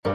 Yo,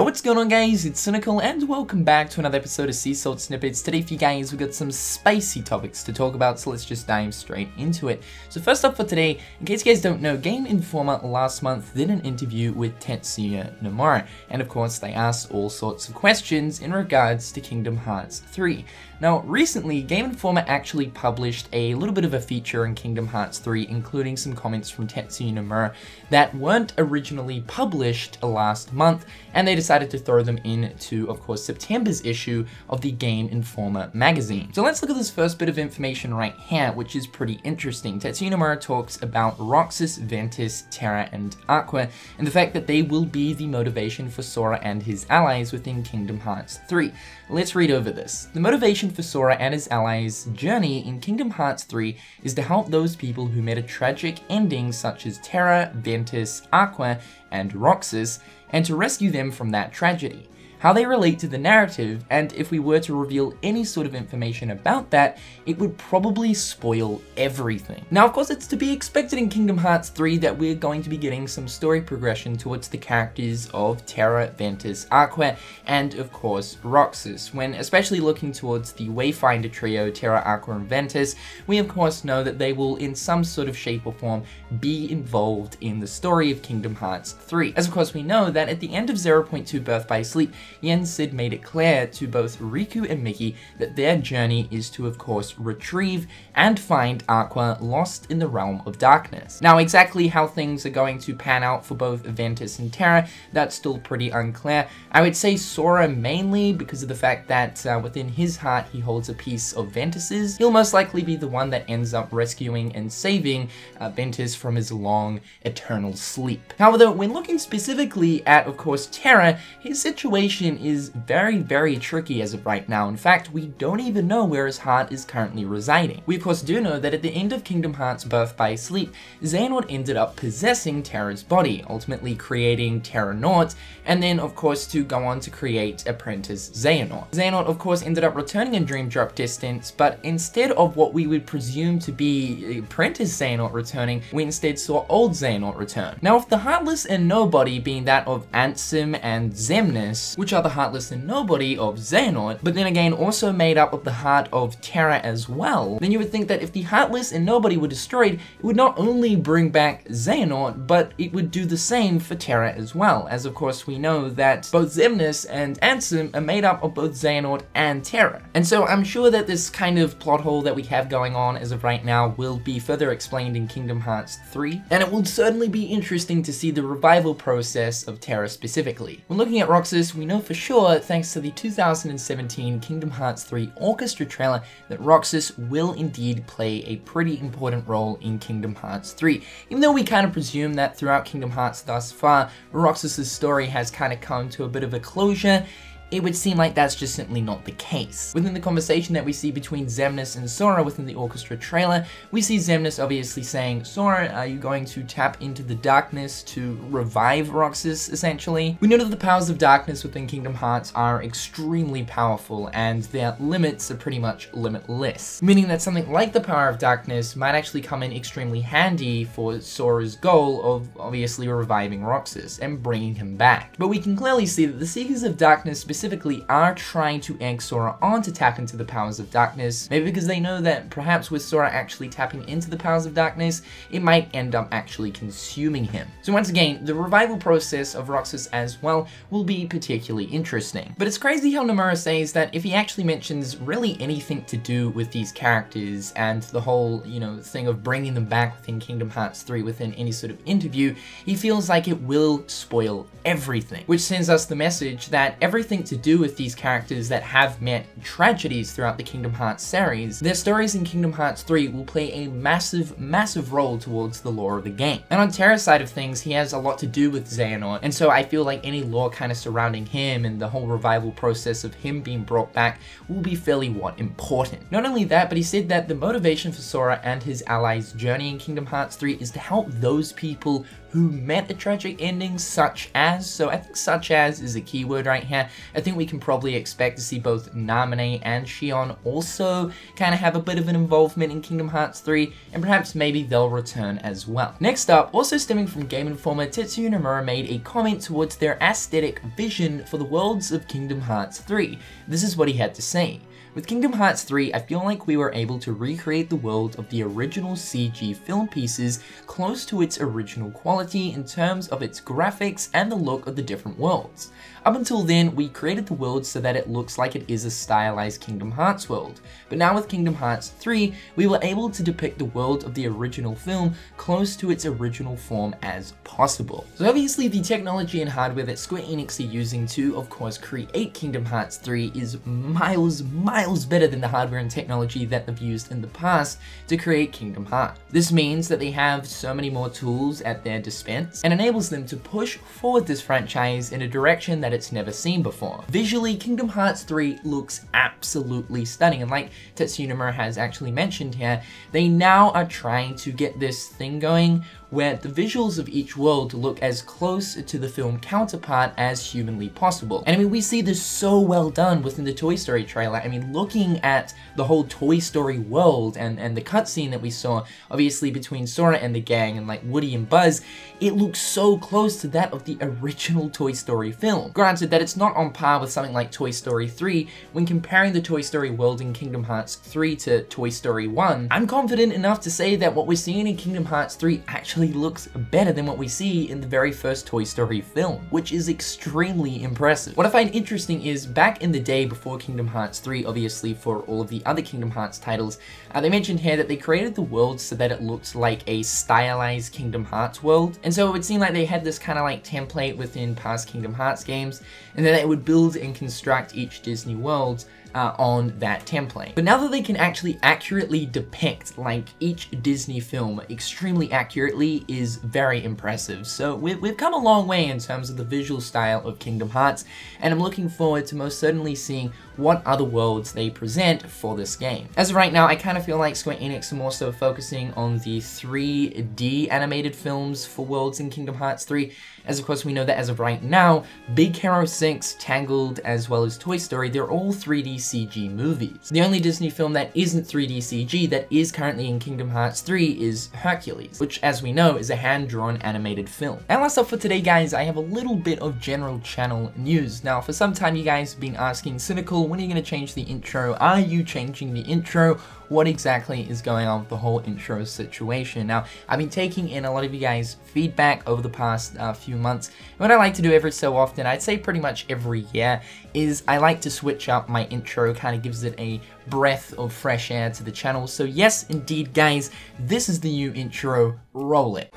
what's going on guys, it's Cynical and welcome back to another episode of Sea Salt Snippets. Today for you guys, we've got some spicy topics to talk about, so let's just dive straight into it. So first up for today, in case you guys don't know, Game Informer last month did an interview with Tetsuya Nomura, and of course they asked all sorts of questions in regards to Kingdom Hearts 3. Now, recently, Game Informer actually published a little bit of a feature in Kingdom Hearts 3, including some comments from Tetsuya Nomura that weren't originally published last month, and they decided to throw them into, of course, September's issue of the Game Informer magazine. So let's look at this first bit of information right here, which is pretty interesting. Tetsuya Nomura talks about Roxas, Ventus, Terra, and Aqua, and the fact that they will be the motivation for Sora and his allies within Kingdom Hearts 3. Let's read over this. The motivation for Sora and his allies' journey in Kingdom Hearts 3 is to help those people who met a tragic ending such as Terra, Ventus, Aqua, and Roxas, and to rescue them from that tragedy. How they relate to the narrative, and if we were to reveal any sort of information about that, it would probably spoil everything. Now, of course, it's to be expected in Kingdom Hearts 3 that we're going to be getting some story progression towards the characters of Terra, Ventus, Aqua, and of course, Roxas. When especially looking towards the Wayfinder trio, Terra, Aqua, and Ventus, we of course know that they will in some sort of shape or form be involved in the story of Kingdom Hearts 3. As of course we know that at the end of 0.2 Birth by Sleep, Yen Sid made it clear to both Riku and Mickey that their journey is to, of course, retrieve and find Aqua lost in the realm of darkness. Now, exactly how things are going to pan out for both Ventus and Terra, that's still pretty unclear. I would say Sora mainly because of the fact that within his heart he holds a piece of Ventus's. He'll most likely be the one that ends up rescuing and saving Ventus from his long, eternal sleep. However, when looking specifically at, of course, Terra, his situation is very, very tricky as of right now. In fact, we don't even know where his heart is currently residing. We of course do know that at the end of Kingdom Hearts Birth by Sleep, Xehanort ended up possessing Terra's body, ultimately creating Terranaut, and then of course to go on to create Apprentice Xehanort. Xehanort of course ended up returning in Dream Drop Distance, but instead of what we would presume to be Apprentice Xehanort returning, we instead saw old Xehanort return. Now, with the Heartless and Nobody being that of Ansem and Xemnas, which are the Heartless and Nobody of Xehanort, but then again also made up of the heart of Terra as well, then you would think that if the Heartless and Nobody were destroyed, it would not only bring back Xehanort, but it would do the same for Terra as well, as of course we know that both Xemnas and Ansem are made up of both Xehanort and Terra. And so I'm sure that this kind of plot hole that we have going on as of right now will be further explained in Kingdom Hearts 3, and it will certainly be interesting to see the revival process of Terra specifically. When looking at Roxas, we know for sure, thanks to the 2017 Kingdom Hearts 3 orchestra trailer, that Roxas will indeed play a pretty important role in Kingdom Hearts 3. Even though we kind of presume that throughout Kingdom Hearts thus far, Roxas' story has kind of come to a bit of a closure, it would seem like that's just simply not the case. Within the conversation that we see between Xemnas and Sora within the orchestra trailer, we see Xemnas obviously saying, Sora, are you going to tap into the darkness to revive Roxas, essentially? We know that the powers of darkness within Kingdom Hearts are extremely powerful, and their limits are pretty much limitless, meaning that something like the power of darkness might actually come in extremely handy for Sora's goal of obviously reviving Roxas and bringing him back. But we can clearly see that the Seekers of Darkness specifically are trying to egg Sora on to tap into the powers of darkness, maybe because they know that perhaps with Sora actually tapping into the powers of darkness, it might end up actually consuming him. So once again, the revival process of Roxas as well will be particularly interesting. But it's crazy how Nomura says that if he actually mentions really anything to do with these characters and the whole, thing of bringing them back within Kingdom Hearts 3 within any sort of interview, he feels like it will spoil everything, which sends us the message that everything to do with these characters that have met tragedies throughout the Kingdom Hearts series, their stories in Kingdom Hearts 3 will play a massive, massive role towards the lore of the game. And on Terra's side of things, he has a lot to do with Xehanort, and so I feel like any lore kind of surrounding him and the whole revival process of him being brought back will be fairly important. Not only that, but he said that the motivation for Sora and his allies' journey in Kingdom Hearts 3 is to help those people who met a tragic ending such as, so I think such as is a keyword right here, I think we can probably expect to see both Namine and Shion also kind of have a bit of an involvement in Kingdom Hearts 3, and perhaps maybe they'll return as well. Next up, also stemming from Game Informer, Tetsuya Nomura made a comment towards their aesthetic vision for the worlds of Kingdom Hearts 3. This is what he had to say. With Kingdom Hearts 3, I feel like we were able to recreate the world of the original CG film pieces close to its original quality in terms of its graphics and the look of the different worlds. Up until then, we created the world so that it looks like it is a stylized Kingdom Hearts world. But now with Kingdom Hearts 3, we were able to depict the world of the original film close to its original form as possible. So obviously the technology and hardware that Square Enix are using to, of course, create Kingdom Hearts 3 is miles better than the hardware and technology that they've used in the past to create Kingdom Hearts. This means that they have so many more tools at their dispense and enables them to push forward this franchise in a direction that it's never seen before. Visually, Kingdom Hearts 3 looks absolutely stunning, and like Tetsuya Nomura has actually mentioned here, they now are trying to get this thing going where the visuals of each world look as close to the film counterpart as humanly possible. And I mean, we see this so well done within the Toy Story trailer. I mean, looking at the whole Toy Story world and the cutscene that we saw, obviously between Sora and the gang and like Woody and Buzz, it looks so close to that of the original Toy Story film. Granted that it's not on par with something like Toy Story 3, when comparing the Toy Story world in Kingdom Hearts 3 to Toy Story 1, I'm confident enough to say that what we're seeing in Kingdom Hearts 3 actually looks better than what we see in the very first Toy Story film, which is extremely impressive. What I find interesting is, back in the day before Kingdom Hearts 3, obviously for all of the other Kingdom Hearts titles, they mentioned here that they created the world so that it looks like a stylized Kingdom Hearts world, and so it would seem like they had this kind of like template within past Kingdom Hearts games, and then they would build and construct each Disney world on that template. But now that they can actually accurately depict like each Disney film extremely accurately is very impressive. So we've come a long way in terms of the visual style of Kingdom Hearts, and I'm looking forward to most certainly seeing what other worlds they present for this game. As of right now, I kind of feel like Square Enix are more so focusing on the 3D animated films for worlds in Kingdom Hearts 3, as of course we know that as of right now, Big Hero 6, Tangled, as well as Toy Story, they're all 3D CG movies. The only Disney film that isn't 3D CG that is currently in Kingdom Hearts 3 is Hercules, which as we know is a hand-drawn animated film. And last up for today guys, I have a little bit of general channel news. Now for some time you guys have been asking, Cynical, when are you going to change the intro? Are you changing the intro? What exactly is going on with the whole intro situation? Now, I've been taking in a lot of you guys' feedback over the past few months. What I like to do every so often, I'd say pretty much every year, is I like to switch up my intro, kind of gives it a breath of fresh air to the channel. So yes, indeed guys, this is the new intro. Roll it.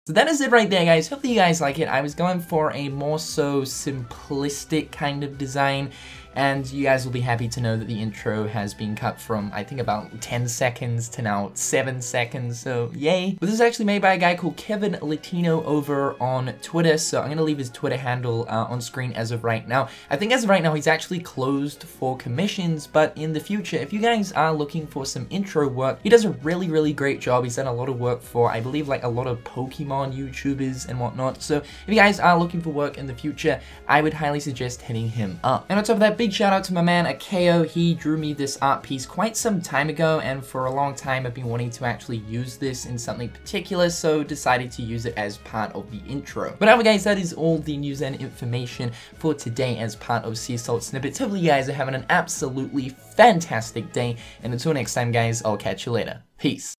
So that is it right there guys, hopefully you guys like it. I was going for a more so simplistic kind of design, and you guys will be happy to know that the intro has been cut from, I think, about 10 seconds to now 7 seconds, so yay. But this is actually made by a guy called Kevin Latino over on Twitter, so I'm going to leave his Twitter handle on screen as of right now. I think as of right now he's actually closed for commissions, but in the future, if you guys are looking for some intro work, he does a really great job. He's done a lot of work for, I believe, like a lot of Pokemon YouTubers and whatnot, so if you guys are looking for work in the future, I would highly suggest hitting him up. And on top of that, big shout out to my man Akeo. He drew me this art piece quite some time ago, and for a long time I've been wanting to actually use this in something particular, so decided to use it as part of the intro. But anyway guys, that is all the news and information for today as part of Sea Salt Snippets. Hopefully you guys are having an absolutely fantastic day, and until next time guys, I'll catch you later. Peace.